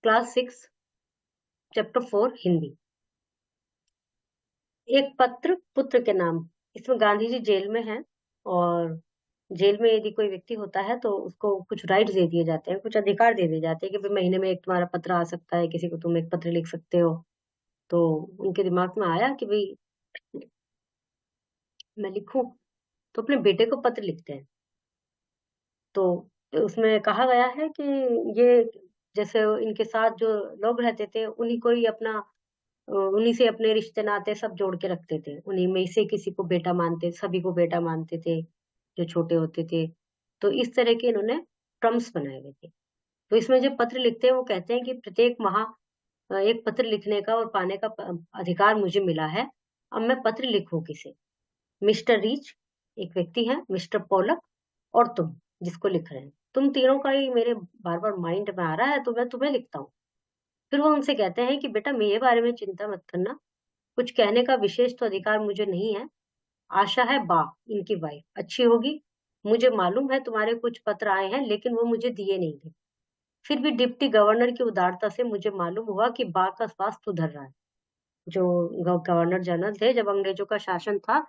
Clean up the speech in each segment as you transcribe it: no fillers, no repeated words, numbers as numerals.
Class 6 chapter 4 Hindi. एक पत्र पुत्र के नाम। इसमें गांधी जी जेल में हैं और जेल में यदि कोई व्यक्ति होता है तो उसको कुछ राइट्स दे दिए जाते हैं, कुछ अधिकार दे दिए जाते हैं कि भाई महीने में एक तुम्हारा पत्र आ सकता है, किसी को तुम एक पत्र लिख सकते हो। तो उनके दिमाग में आया कि भाई मैं लिखूं, तो अपने बेटे को पत्र लिखते हैं। तो उसमें कहा गया है कि ये जैसे इनके साथ जो लोग रहते थे उन्हीं को ही अपना उन्हीं से अपने रिश्ते नाते सब जोड़ के रखते थे, उन्हीं में से किसी को बेटा मानते, सभी को बेटा मानते थे जो छोटे होते थे। तो इस तरह के इन्होंने टर्म्स बनाए हुए थे। तो इसमें जो पत्र लिखते हैं वो कहते हैं कि प्रत्येक माह एक पत्र लिखने का और पाने का अधिकार मुझे मिला है। अब मैं पत्र लिखूं किसे? मिस्टर रीच एक व्यक्ति है, मिस्टर पोलक और तुम जिसको लिख रहे हैं, तुम तीनों का ही मेरे बार बार माइंड में आ रहा है, तो मैं तुम्हें लिखता हूँ। फिर वो उनसे कहते हैं कि बेटा मेरे बारे में चिंता मत करना, कुछ कहने का विशेष तो अधिकार मुझे नहीं है। आशा है बा, इनकी वाइफ अच्छी होगी। मुझे मालूम है तुम्हारे कुछ पत्र आए हैं लेकिन वो मुझे दिए नहीं गए। फिर भी डिप्टी गवर्नर की उदारता से मुझे मालूम हुआ कि बा का स्वास्थ्य सुधर रहा है। जो गवर्नर जनरल थे जब अंग्रेजों का शासन था,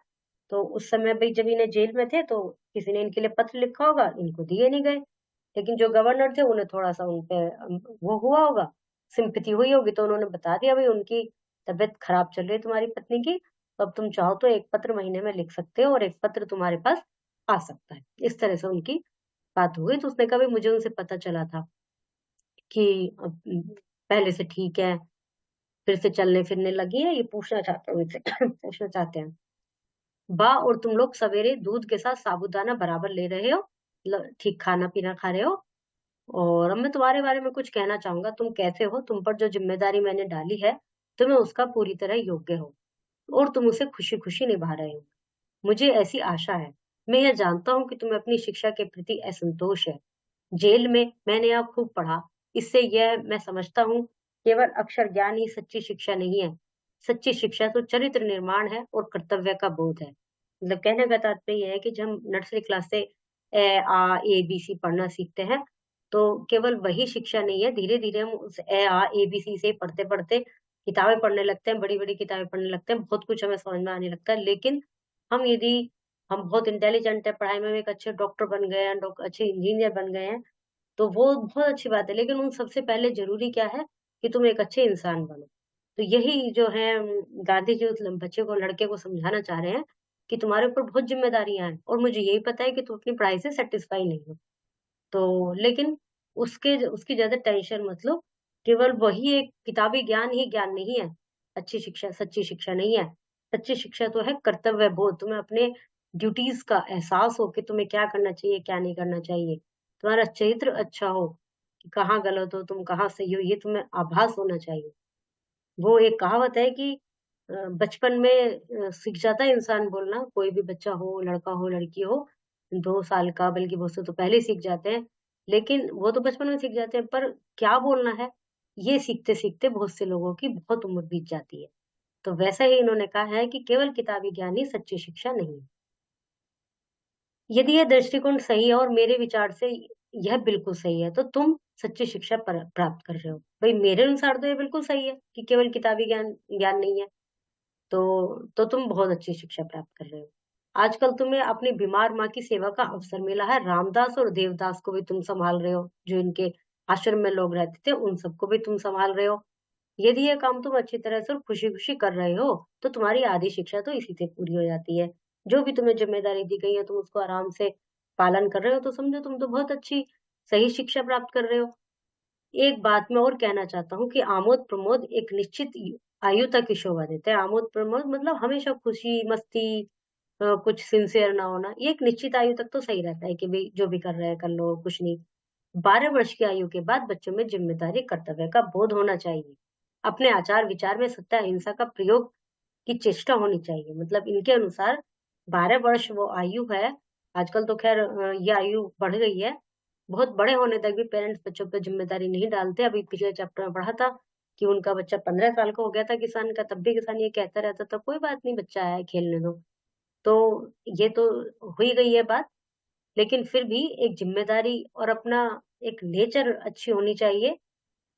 तो उस समय भाई जब इन्हें जेल में थे तो किसी ने इनके लिए पत्र लिखा होगा, इनको दिए नहीं गए। लेकिन जो गवर्नर थे उन्हें थोड़ा सा उन पे वो हुआ होगा, सिंपैथी हुई होगी, तो उन्होंने बता दिया भाई उनकी तबीयत खराब चल रही है तुम्हारी पत्नी की, तो अब तुम चाहो तो एक पत्र महीने में लिख सकते हो और एक पत्र तुम्हारे पास आ सकता है। इस तरह से उनकी बात हो गई। तो उसने कहा भाई मुझे उनसे पता चला था कि पहले से ठीक है, फिर से चलने फिरने लगी है, ये पूछना चाहता हूँ इनसे पूछना चाहते हैं। बा और तुम लोग सवेरे दूध के साथ साबूदाना बराबर ले रहे हो, ठीक खाना पीना खा रहे हो। और अब मैं तुम्हारे बारे में कुछ कहना चाहूंगा, तुम कैसे हो, तुम पर जो जिम्मेदारी मैंने डाली है तुम्हें उसका पूरी तरह योग्य हो और तुम उसे खुशी खुशी निभा रहे हो। मुझे ऐसी आशा है। मैं यह जानता हूँ कि तुम्हें अपनी शिक्षा के प्रति असंतोष है। जेल में मैंने यह खूब पढ़ा, इससे यह मैं समझता हूँ केवल अक्षर ज्ञान ही सच्ची शिक्षा नहीं है। सच्ची शिक्षा तो चरित्र निर्माण है और कर्तव्य का बोध है। मतलब कहने का तात्पर्य यह है कि जब हम नर्सरी क्लास से ए आ ए बी सी पढ़ना सीखते हैं, तो केवल वही शिक्षा नहीं है, धीरे धीरे हम उस ए आ ए बी सी से पढ़ते पढ़ते किताबें पढ़ने लगते हैं, बड़ी बड़ी किताबें पढ़ने लगते हैं, बहुत कुछ हमें समझ में आने लगता है। लेकिन हम यदि हम बहुत इंटेलिजेंट है, पढ़ाई में भी एक अच्छे डॉक्टर बन गए हैं, अच्छे इंजीनियर बन गए हैं, तो वो बहुत अच्छी बात है। लेकिन उन सबसे पहले ज़रूरी क्या है कि तुम एक अच्छे इंसान बनो। तो यही जो है गांधी जी उस बच्चे को, लड़के को समझाना चाह रहे हैं कि तुम्हारे ऊपर बहुत ज़िम्मेदारियाँ हैं और मुझे यही पता है कि तुम अपनी पढ़ाई से सैटिस्फाई नहीं हो। तो लेकिन उसके उसकी ज़्यादा टेंशन मत लो। केवल वही एक किताबी ज्ञान ही ज्ञान नहीं है। अच्छी शिक्षा सच्ची शिक्षा नहीं है। सच्ची शिक्षा तो है कर्तव्य बोध। तुम्हें अपने ड्यूटीज़ का एहसास हो कि तुम्हें क्या करना चाहिए, क्या नहीं करना चाहिए। तुम्हारा चरित्र अच्छा हो कि कहाँ गलत हो, तुम कहाँ सही हो, ये तुम्हें आभास होना चाहिए। वो एक कहावत है कि बचपन में सीख जाता है इंसान बोलना, कोई भी बच्चा हो, लड़का हो, लड़की हो, 2 साल का, बल्कि बहुत से तो पहले ही सीख जाते हैं। लेकिन वो तो बचपन में सीख जाते हैं, पर क्या बोलना है, ये सीखते-सीखते बहुत से लोगों की बहुत उम्र बीत जाती है। तो वैसा ही इन्होंने कहा है कि केवल किताबी ज्ञान ही सच्ची शिक्षा नहीं है। यदि यह दृष्टिकोण सही है और मेरे विचार से यह बिल्कुल सही है, तो तुम सच्ची शिक्षा प्राप्त कर रहे हो। भाई मेरे अनुसार तो ये बिल्कुल सही है कि केवल किताबी ज्ञान ज्ञान नहीं है। तो तुम बहुत अच्छी शिक्षा प्राप्त कर रहे हो। आजकल तुम्हें अपनी बीमार माँ की सेवा का अवसर मिला है। रामदास और देवदास को भी तुम सँभाल रहे हो, जो इनके आश्रम में लोग रहते थे, उन सबको भी तुम सँभाल रहे हो। यदि ये काम तुम अच्छी तरह से और खुशी-खुशी कर रहे हो, तो तुम्हारी आधी शिक्षा तो इसी से पूरी हो जाती है। जो भी तुम्हें ज़िम्मेदारी दी गई है, तुम उसको आराम से पालन कर रहे हो, तो समझो तुम तो बहुत अच्छी, सही शिक्षा प्राप्त कर रहे हो। एक बात मैं और कहना चाहता हूँ कि आमोद-प्रमोद एक निश्चित आयु तक ही शोभा देते हैं। आमोद-प्रमोद मतलब हमेशा खुशी, मस्ती, कुछ सिंसियर ना होना, ये एक निश्चित आयु तक तो सही रहता है कि भई जो भी कर रहे हैं कर लो, कुछ नहीं। 12 वर्ष की आयु के बाद बच्चों में ज़िम्मेदारी, कर्तव्य का बोध होना चाहिए। अपने आचार-विचार में सत्य, अहिंसा का प्रयोग की चेष्टा होनी चाहिए। मतलब इनके अनुसार 12 वर्ष वो आयु है, आजकल तो ख़ैर ये आयु बढ़ गई है। बहुत बड़े होने तक भी पेरेंट्स बच्चों पे ज़िम्मेदारी नहीं डालते। अभी पिछले चैप्टर में पढ़ा था कि उनका बच्चा 15 साल का हो गया था किसान का, तब भी किसान ये कहता रहता था, "कोई बात नहीं, बच्चा है, खेलने दो।" तो ये तो हो ही गई है बात, लेकिन फिर भी एक ज़िम्मेदारी और अपना एक नेचर अच्छी होनी चाहिए।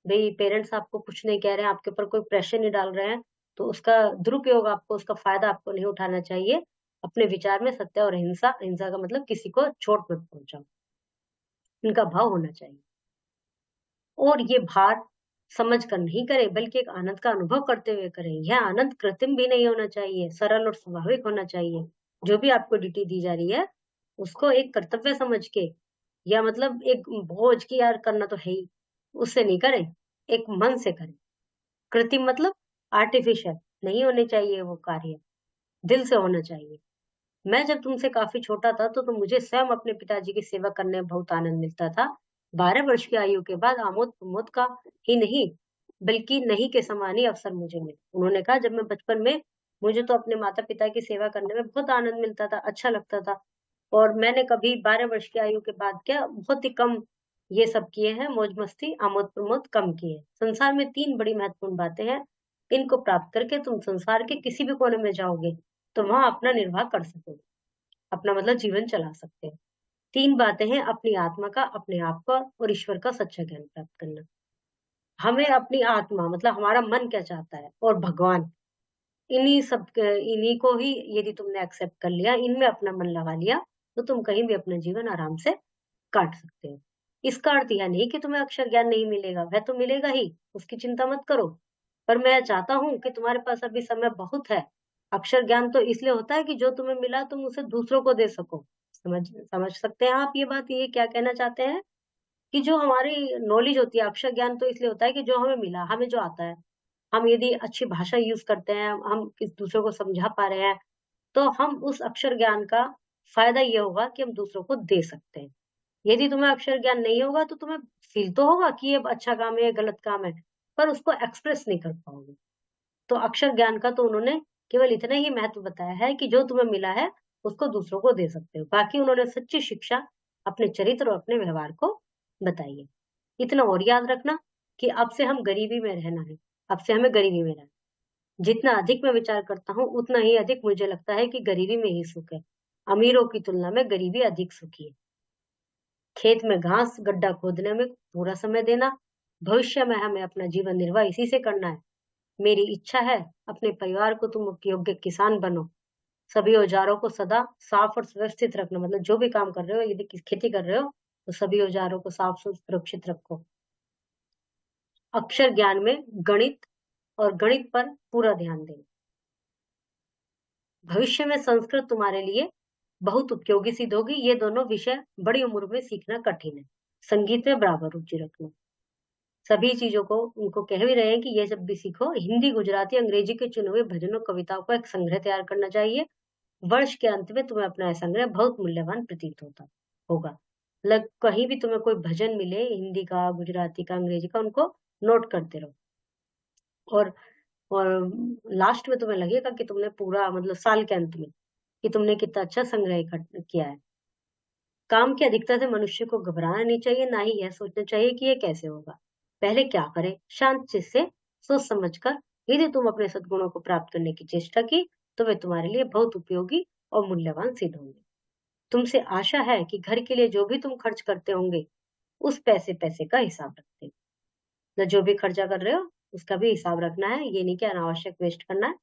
भई पेरेंट्स आपको कुछ नहीं कह रहे हैं, आपके ऊपर कोई प्रेशर नहीं डाल रहे हैं, तो उसका दुरुपयोग आपको उसका फ़ायदा आपको नहीं उठाना चाहिए। अपने विचार में सत्य और अहिंसा, अहिंसा का मतलब किसी को चोट मत पहुँचाओ, इनका भाव होना चाहिए। और ये भार समझ कर नहीं करें, बल्कि एक आनंद का अनुभव करते हुए करें। यह आनंद कृत्रिम भी नहीं होना चाहिए, सरल और स्वाभाविक होना चाहिए। जो भी आपको ड्यूटी दी जा रही है, उसको एक कर्तव्य समझ के या मतलब एक बोझ कि यार करना तो है ही, उससे नहीं करें, एक मन से करें। कृत्रिम मतलब आर्टिफिशियल नहीं होने चाहिए वो कार्य, दिल से होना चाहिए। मैं जब तुमसे काफ़ी छोटा था तो मुझे स्वयं अपने पिताजी की सेवा करने में बहुत आनंद मिलता था। 12 वर्ष की आयु के बाद आमोद-प्रमोद का ही नहीं, बल्कि नहीं के समान ही अवसर मुझे मिले। उन्होंने कहा जब मैं बचपन में मुझे तो अपने माता-पिता की सेवा करने में बहुत आनंद मिलता था, अच्छा लगता था और मैंने कभी 12 वर्ष की आयु के बाद क्या बहुत ही कम ये सब किए हैं, मौज-मस्ती, आमोद-प्रमोद कम किए हैं। संसार में 3 बड़ी महत्वपूर्ण बातें हैं, इनको प्राप्त करके तुम संसार के किसी भी कोने में जाओगे, तो वहाँ अपना निर्वाह कर सकोगे। अपना मतलब जीवन चला सकते हैं। 3 बातें हैं अपनी आत्मा का, अपने आप का और ईश्वर का सच्चा ज्ञान प्राप्त करना। हमें अपनी आत्मा मतलब हमारा मन क्या चाहता है और भगवान इन्हीं को ही यदि तुमने एक्सेप्ट कर लिया, इनमें अपना मन लगा लिया, तो तुम कहीं भी अपना जीवन आराम से काट सकते हो। इसका अर्थ यह नहीं कि तुम्हें अक्षर ज्ञान नहीं मिलेगा, वह तो मिलेगा ही, उसकी चिंता मत करो। पर मैं चाहता हूँ कि तुम्हारे पास अभी समय बहुत है। अक्षर ज्ञान तो इसलिए होता है कि जो तुम्हें मिला तुम उसे दूसरों को दे सको। समझ समझ सकते हैं आप ये बात, ये क्या कहना चाहते हैं? कि जो हमारी नॉलेज होती है, अक्षर ज्ञान तो इसलिए होता है कि जो हमें मिला, हमें जो आता है, हम यदि अच्छी भाषा यूज़ करते हैं, हम किस दूसरों को समझा पा रहे हैं, तो हम उस अक्षर ज्ञान का फ़ायदा ये होगा कि हम दूसरों को दे सकते हैं। यदि तुम्हें अक्षर ज्ञान नहीं होगा तो तुम्हें फ़ील तो होगा कि ये अच्छा काम है, ये गलत काम है, पर उसको एक्सप्रेस नहीं कर पाओगे। तो अक्षर ज्ञान का तो उन्होंने केवल इतना ही महत्व बताया है कि जो तुम्हें मिला है, उसको दूसरों को दे सकते हो। बाकी उन्होंने सच्ची शिक्षा अपने चरित्र और अपने व्यवहार को बताई है। इतना और याद रखना कि अब से हम गरीबी में रहना है, अब से हमें गरीबी में रहना है। जितना अधिक मैं विचार करता हूँ, उतना ही अधिक मुझे लगता है कि गरीबी में ही सुख है। अमीरों की तुलना में गरीबी अधिक सुखी है। खेत में घास गड्ढा खोदने में पूरा समय देना, भविष्य में हमें अपना जीवन निर्वाह इसी से करना है। मेरी इच्छा है अपने परिवार को तुम एक योग्य किसान बनो। सभी औजारों को सदा साफ और सुव्यवस्थित रखना, मतलब जो भी काम कर रहे हो, यदि खेती कर रहे हो, तो सभी औजारों को साफ सुरक्षित रखो। अक्षर ज्ञान में गणित और गणित पर पूरा ध्यान दें। भविष्य में संस्कृत तुम्हारे लिए बहुत उपयोगी सिद्ध होगी। ये दोनों विषय बड़ी उम्र में सीखना कठिन है। संगीत में बराबर रुचि रखना। सभी चीज़ों को उनको कह भी रहे हैं कि ये सब भी सीखो। हिंदी, गुजराती, अंग्रेजी के चुने हुए भजनों, कविताओं का एक संग्रह तैयार करना चाहिए। वर्ष के अंत में तुम्हें अपना यह संग्रह बहुत मूल्यवान प्रतीत होता होगा। कहीं भी तुम्हें कोई भजन मिले हिंदी का, गुजराती का, अंग्रेजी का, उनको नोट करते रहो। और और लास्ट में तुम्हें लगेगा कि तुमने पूरा मतलब साल के अंत में कि तुमने कितना अच्छा संग्रह किया है। काम की अधिकता से मनुष्य को घबराना नहीं चाहिए, ना ही यह सोचना चाहिए कि ये कैसे होगा। पहले क्या करें? शांत चित्त से सोच समझ कर यदि तुम अपने सद्गुणों को प्राप्त करने की चेष्टा की, तो वे तुम्हारे लिए बहुत उपयोगी और मूल्यवान सिद्ध होंगे। तुमसे आशा है कि घर के लिए जो भी तुम खर्च करते होंगे, उस पैसे का हिसाब रखते हो। मतलब जो भी खर्चा कर रहे हो, उसका भी हिसाब रखना है, ये नहीं कि अनावश्यक वेस्ट करना है।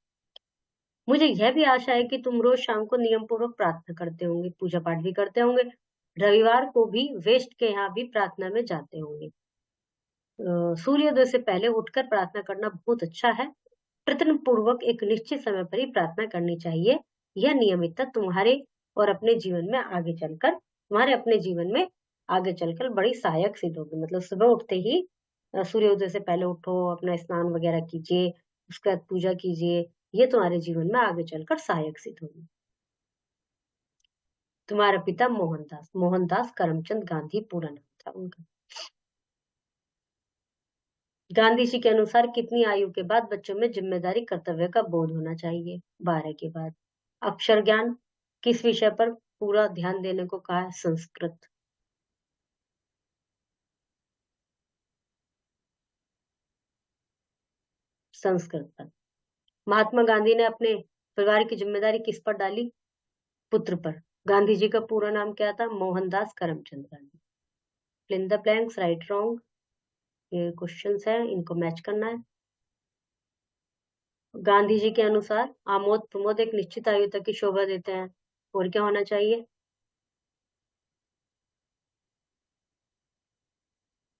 मुझे यह भी आशा है कि तुम रोज शाम को नियम पूर्वक प्रार्थना करते होंगे, पूजा पाठ भी करते होंगे। रविवार को भी वेस्ट के यहाँ भी प्रार्थना में जाते होंगे। सूर्योदय से पहले उठकर प्रार्थना करना बहुत अच्छा है। प्रयत्न पूर्वक एक निश्चित समय पर ही प्रार्थना करनी चाहिए। यह नियमितता तुम्हारे अपने जीवन में आगे चलकर बड़ी सहायक सिद्ध होगी। मतलब सुबह उठते ही सूर्योदय से पहले उठो, अपना स्नान वगैरह कीजिए, उसके बाद पूजा कीजिए। ये तुम्हारे जीवन में आगे चलकर सहायक सिद्ध होगी। तुम्हारा पिता मोहनदास करमचंद गांधी पूरा नाम था उनका। गांधी जी के अनुसार कितनी आयु के बाद बच्चों में जिम्मेदारी कर्तव्य का बोध होना चाहिए? 12 के बाद। अक्षर ज्ञान किस विषय पर पूरा ध्यान देने को कहा है? संस्कृत। संस्कृत पर। महात्मा गांधी ने अपने परिवार की जिम्मेदारी किस पर डाली? पुत्र पर। गांधी जी का पूरा नाम क्या था? Mohandas Karamchand Gandhi. Fill in the blanks, right wrong. ये क्वेश्चंस है, इनको मैच करना है। गांधी जी के अनुसार आमोद प्रमोद एक निश्चित आयु तक की शोभा देते हैं, और क्या होना चाहिए?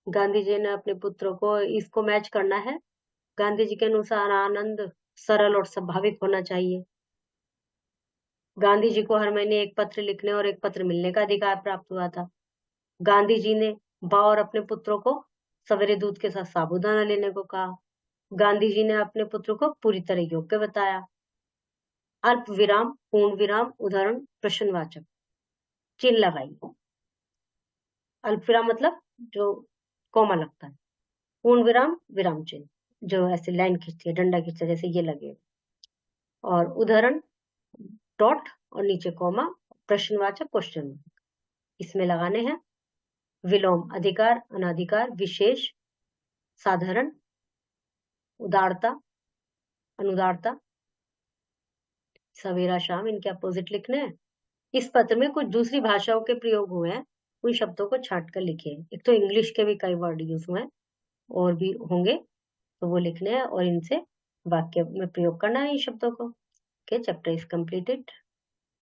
गांधी जी ने अपने पुत्रों को, इसको मैच करना है। गांधी जी के अनुसार आनंद सरल और स्वाभाविक होना चाहिए। गांधी जी को हर महीने एक पत्र लिखने और एक पत्र मिलने का अधिकार प्राप्त हुआ था। गांधी जी ने बा और अपने पुत्रों को सवेरे दूध के साथ साबूदाना लेने को कहा। गांधी जी ने अपने पुत्र को पूरी तरह योग्य बताया। अल्प विराम, पूर्ण विराम, उदाहरण, प्रश्नवाचक चिन्ह लगाइए। अल्प विराम मतलब जो कॉमा लगता है, पूर्ण विराम विराम चिन्ह जो ऐसे लाइन खींचती है, डंडा खींचता है, जैसे ये लगे, और उदाहरण डॉट और नीचे कॉमा, प्रश्नवाचक क्वेश्चन इसमें लगाने हैं। विलोम अधिकार, अनाधिकार, विशेष, साधारण, उदारता, अनुदारता, सवेरा शाम, इनके अपोजिट लिखने हैं। इस पत्र में कुछ दूसरी भाषाओं के प्रयोग हुए हैं, उन शब्दों को छांट कर लिखिए। एक तो इंग्लिश के भी कई वर्ड यूज हुए हैं, और भी होंगे, तो वो लिखने हैं और इनसे वाक्य में प्रयोग करना है इन शब्दों को। Okay, chapter is completed.